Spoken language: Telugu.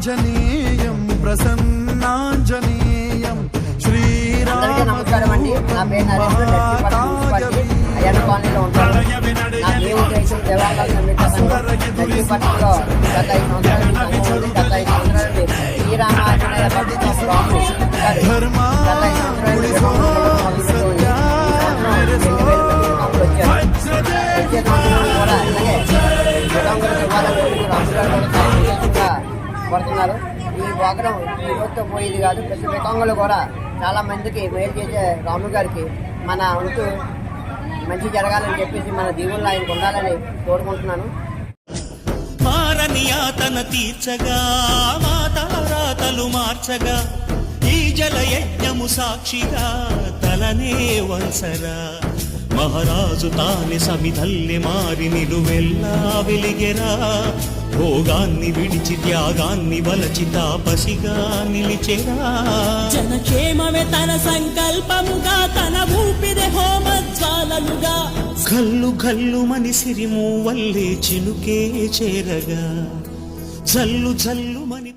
ఆంజనేయం ప్రసన్నాంజనేయం అందరికీ నమస్కారం అండి. నా పేరు నరేష్. అయ్యన్న కాలనీలో ఉంటాను. నా ఏ ఉద్దేశం దేవాలయాల సంయుక్త సంఘం దక్షిపట్నంలో గత 5 సంవత్సరాల నుంచి గత 5 సంవత్సరాలు శ్రీరామాంజనేయ భక్తితో స్వామి గత 5 పడుతున్నారు. ఈ ప్రోగ్రాం ఈ రోజుతో పోయేది కాదు. ప్రతి వికంగులు కూడా చాలా మందికి మేలు చేసే రాము గారికి మన వంతు మంచి జరగాలని చెప్పేసి మన దీవుల్లో ఆయనకు ఉండాలని కోరుకుంటున్నాను. మారని ఆతన తీర్చగా మాతారాతలు మార్చగా ఈ జల యజ్ఞము సాక్షిగా తలనే వంసరా మహారాజు తాని సమిధల్లి మారి నిలువెల్లా వెలిగెరా భోగాన్ని విడిచి త్యాగాన్ని వలచి తాపసిగా నిలిచెరా జనక్షేమమే తన సంకల్పముగా తన ఊపిరి హోమజ్వాలలుగా గల్లు గల్లు మని సిరిము వల్లే చినుకే చేరగా జల్లు జల్లు మని